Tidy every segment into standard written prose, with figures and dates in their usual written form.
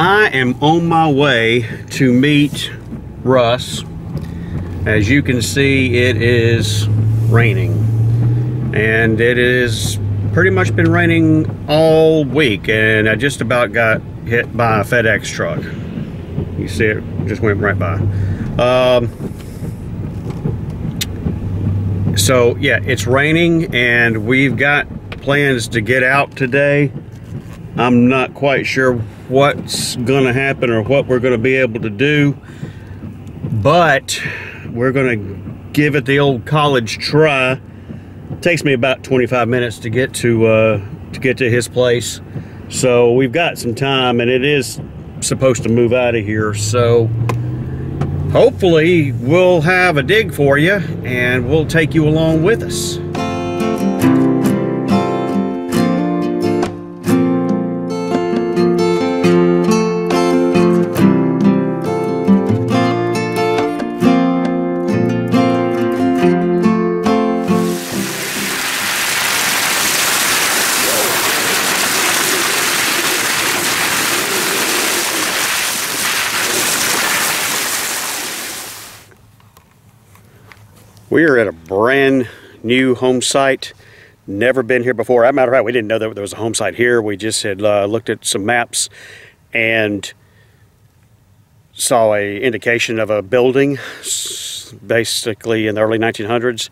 I am on my way to meet Russ. As you can see, it is raining, and it is pretty much been raining all week, and I just about got hit by a FedEx truck. You see it just went right by. So yeah, it's raining and we've got plans to get out today. I'm not quite sure what's gonna happen or what we're gonna be able to do, but we're gonna give it the old college try. It takes me about 25 minutes to get to his place, so we've got some time, and it is supposed to move out of here, so hopefully we'll have a dig for you and we'll take you along with us. We are at a brand new home site. Never been here before. As a matter of fact, we didn't know that there was a home site here. We just had looked at some maps and saw an indication of a building, basically in the early 1900s.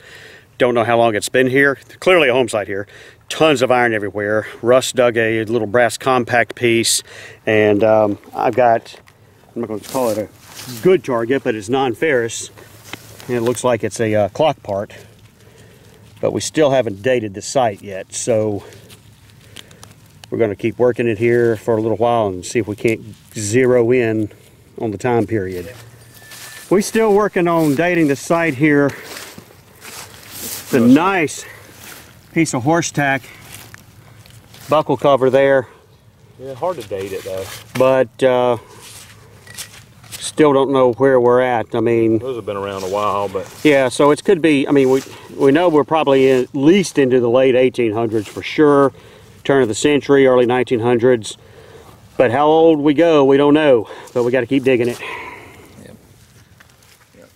Don't know how long it's been here. Clearly a home site here. Tons of iron everywhere. Russ dug a little brass compact piece, and I've got, I'm not going to call it a good target, but it's non-ferrous. And it looks like it's a clock part, but we still haven't dated the site yet, so we're going to keep working it here for a little while and see if we can't zero in on the time period. We're still working on dating the site here. It's a nice piece of horse tack, buckle cover there. Yeah, hard to date it though. But still don't know where we're at. I mean, those have been around a while, but yeah, so it could be, I mean, we know we're probably at least into the late 1800s for sure, turn of the century, early 1900s, but how old we go, we don't know, but we got to keep digging it. Yep. Yep.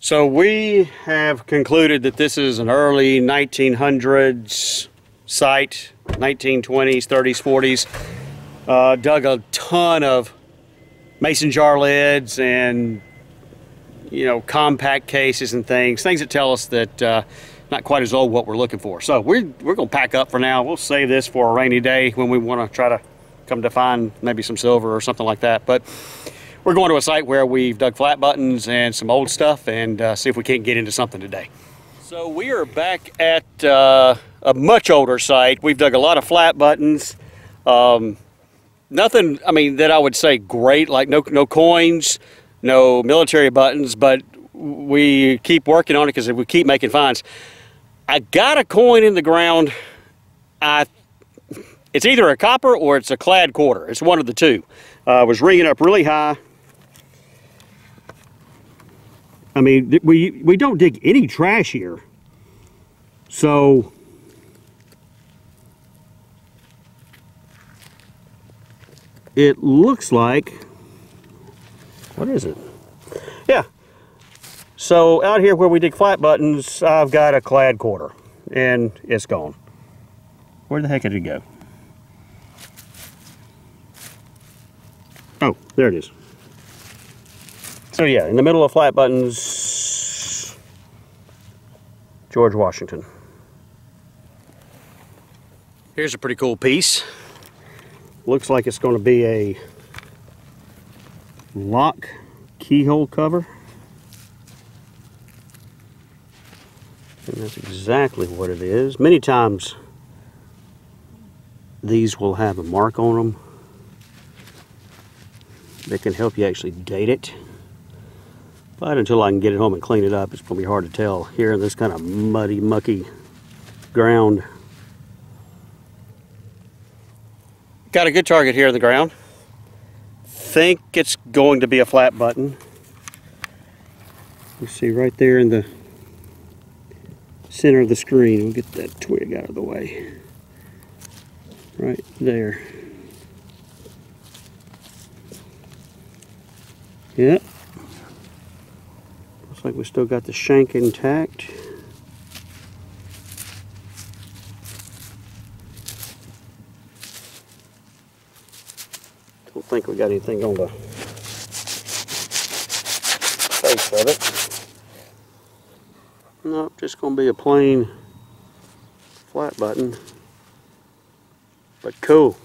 So we have concluded that this is an early 1900s site, 1920s, 30s, 40s. Dug a ton of mason jar lids and, you know, compact cases and things that tell us that not quite as old what we're looking for. So we're gonna pack up for now. We'll save this for a rainy day when we want to try to come to find maybe some silver or something like that. But we're going to a site where we've dug flat buttons and some old stuff, and see if we can't get into something today. So we are back at a much older site. We've dug a lot of flat buttons. Nothing, I mean, that I would say great, like no coins, no military buttons, but we keep working on it because we keep making finds. I got a coin in the ground. It's either a copper or it's a clad quarter. It's one of the two. I was ringing up really high. I mean, we don't dig any trash here. So it looks like, what is it? Yeah. So out here where we dig flat buttons, I've got a clad quarter, and it's gone. Where the heck did it go? Oh, there it is. So yeah, in the middle of flat buttons, George Washington. Here's a pretty cool piece. Looks like it's going to be a lock keyhole cover. And that's exactly what it is. Many times these will have a mark on them that can help you actually date it. But until I can get it home and clean it up, it's going to be hard to tell here in this kind of muddy, mucky ground. Got a good target here in the ground. Think it's going to be a flat button. You see right there in the center of the screen. We'll get that twig out of the way. Right there. Yep. Looks like we still got the shank intact. Don't think we got anything on the face of it. Nope, just going to be a plain flat button. But cool.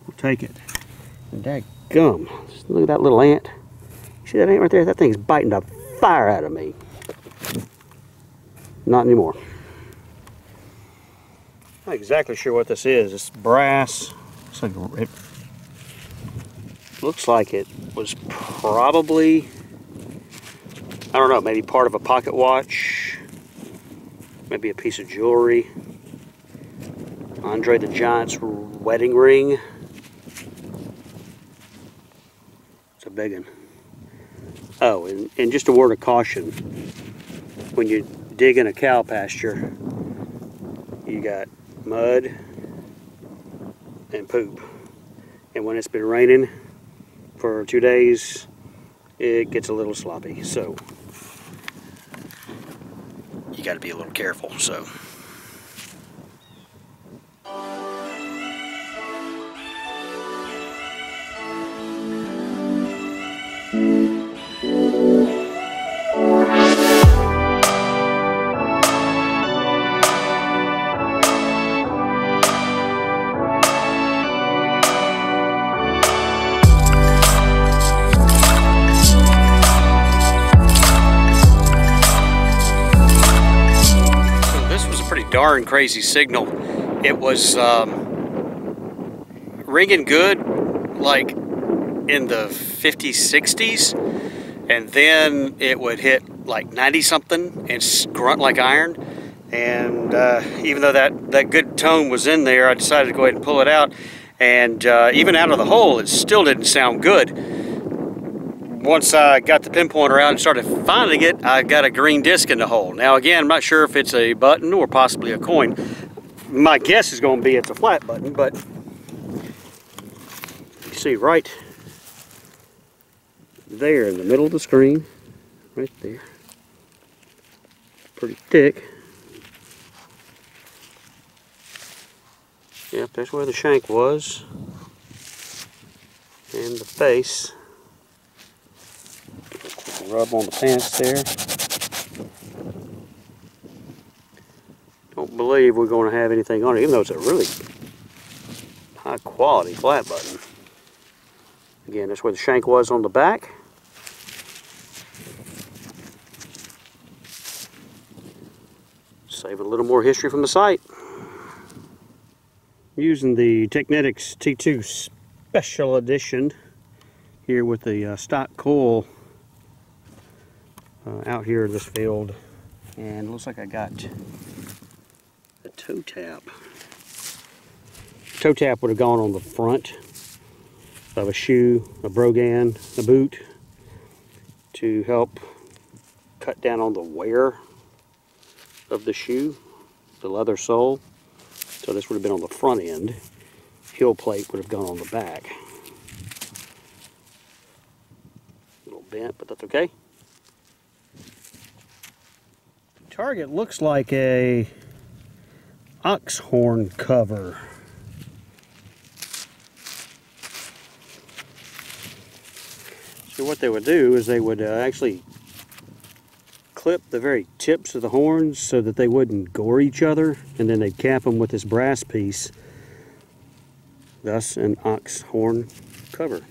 We'll take it. And dadgum. Just look at that little ant. See that ant right there? That thing's biting the fire out of me. Not anymore. Not exactly sure what this is. It's brass. Looks like it was probably, I don't know, maybe part of a pocket watch. Maybe a piece of jewelry. Andre the Giant's wedding ring. It's a big one. Oh, and just a word of caution. When you dig in a cow pasture, you got mud and poop. And when it's been raining for 2 days, it gets a little sloppy. So you got to be a little careful. So. Darn crazy signal. It was ringing good like in the 50s, 60s, and then it would hit like 90 something and grunt like iron. And even though that good tone was in there, I decided to go ahead and pull it out, and even out of the hole it still didn't sound good. Once I got the pinpointer out and started finding it, I got a green disc in the hole. Now again, I'm not sure if it's a button or possibly a coin. My guess is going to be it's a flat button, but you see right there in the middle of the screen, right there, pretty thick. Yep, that's where the shank was, and the face. Rub on the pants there. Don't believe we're going to have anything on it, even though it's a really high quality flat button. Again, that's where the shank was on the back. Save a little more history from the site. Using the Teknetics T2 Special Edition here with the stock coil out here in this field, and it looks like I got a toe tap. Toe tap would have gone on the front of a shoe, a brogan, a boot, to help cut down on the wear of the shoe, the leather sole. So this would have been on the front end. Heel plate would have gone on the back. A little bent, but that's okay. Target looks like a ox horn cover. So what they would do is they would actually clip the very tips of the horns so that they wouldn't gore each other, and then they'd cap them with this brass piece, thus an ox horn cover.